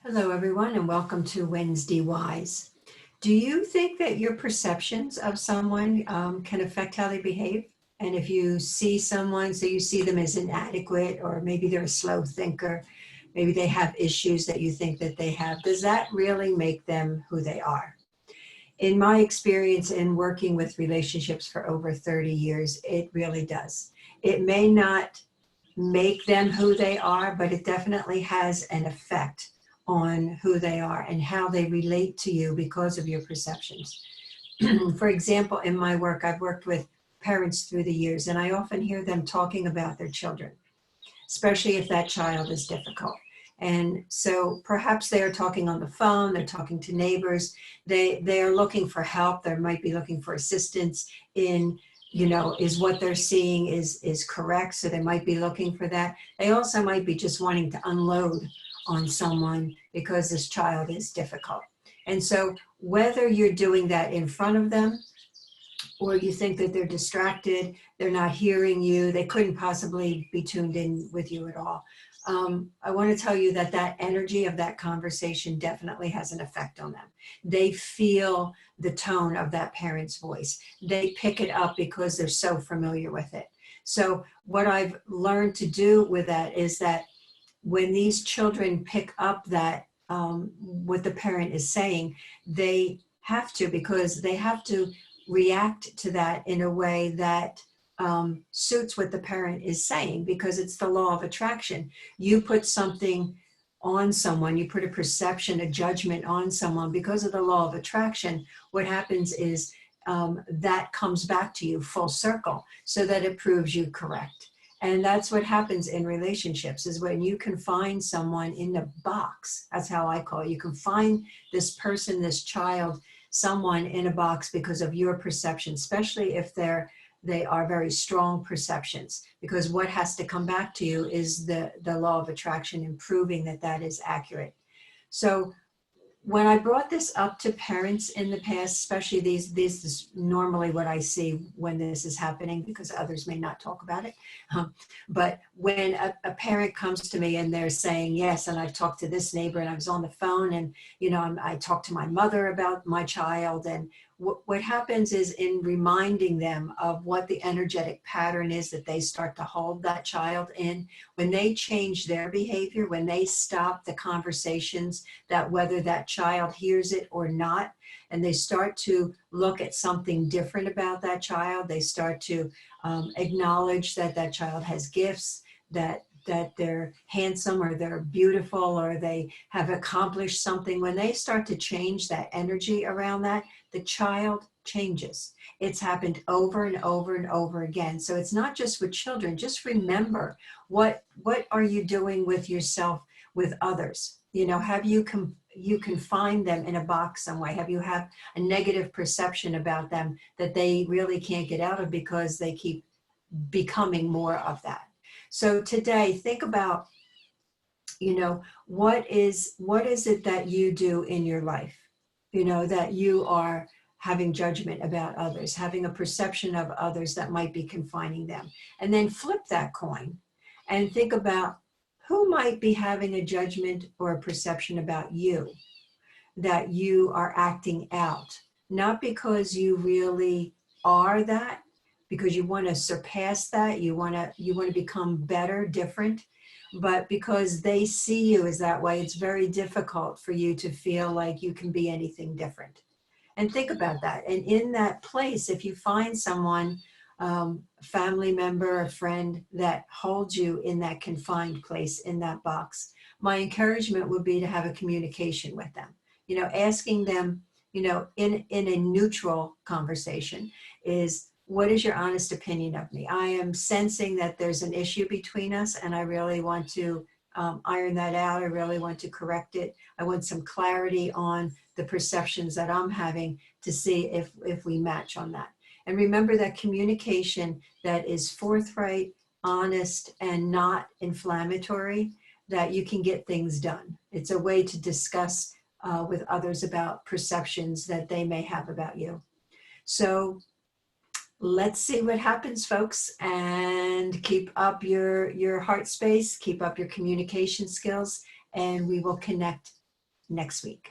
Hello, everyone, and welcome to Wednesday Wise. Do you think that your perceptions of someone can affect how they behave? And if you see someone, so you see them as inadequate, or maybe they're a slow thinker, maybe they have issues that you think that they have, does that really make them who they are? In my experience in working with relationships for over 30 years, it really does. It may not make them who they are, but it definitely has an effect on who they are and how they relate to you because of your perceptions. For example, in my work, I've worked with parents through the years, and I often hear them talking about their children, especially if that child is difficult. And so perhaps they are talking on the phone, they're talking to neighbors, they are looking for help, they might be looking for assistance in, is what they're seeing is correct, so they might be looking for that. They also might be just wanting to unload on someone because this child is difficult. And so whether you're doing that in front of them, or you think that they're distracted, they're not hearing you, they couldn't possibly be tuned in with you at all. I want to tell you that that energy of that conversation definitely has an effect on them. They feel the tone of that parent's voice. They pick it up because they're so familiar with it. So what I've learned to do with that is that when these children pick up that what the parent is saying, they have to, because they have to react to that in a way that suits what the parent is saying, because it's the law of attraction. You put something on someone, you put a perception, a judgment on someone because of the law of attraction. What happens is that comes back to you full circle, so that it proves you correct. And that's what happens in relationships, is when you can find someone in a box. That's how I call it. You can find this person, this child, someone in a box because of your perception, especially if they are very strong perceptions, because what has to come back to you is the law of attraction and proving that that is accurate. So when I brought this up to parents in the past, especially this is normally what I see when this is happening, because others may not talk about it. But when a parent comes to me and they're saying, yes, and I've talked to this neighbor and I was on the phone and, I talked to my mother about my child, and what happens is, in reminding them of what the energetic pattern is that they start to hold that child in, when they change their behavior, when they stop the conversations, that whether that child hears it or not, and they start to look at something different about that child, they start to acknowledge that that child has gifts, that they're handsome or they're beautiful or they have accomplished something. When they start to change that energy around that, the child changes. It's happened over and over and over again. So it's not just with children. Just remember, what are you doing with yourself, with others? Have you confined them in a box some way? Have you have a negative perception about them that they really can't get out of because they keep becoming more of that? So today, think about, what is it that you do in your life, that you are having judgment about others, having a perception of others that might be confining them. And then flip that coin and think about who might be having a judgment or a perception about you that you are acting out, not because you really are that, because you want to surpass that, you want to become better, different, but because they see you as that way, it's very difficult for you to feel like you can be anything different. And think about that. And in that place, if you find someone, family member, a friend that holds you in that confined place, in that box, my encouragement would be to have a communication with them. Asking them, in a neutral conversation, is, what is your honest opinion of me? I am sensing that there's an issue between us, and I really want to iron that out. I really want to correct it. I want some clarity on the perceptions that I'm having to see if we match on that. And remember that communication that is forthright, honest, and not inflammatory, that you can get things done. It's a way to discuss with others about perceptions that they may have about you. So let's see what happens, folks, and keep up your heart space, keep up your communication skills, and we will connect next week.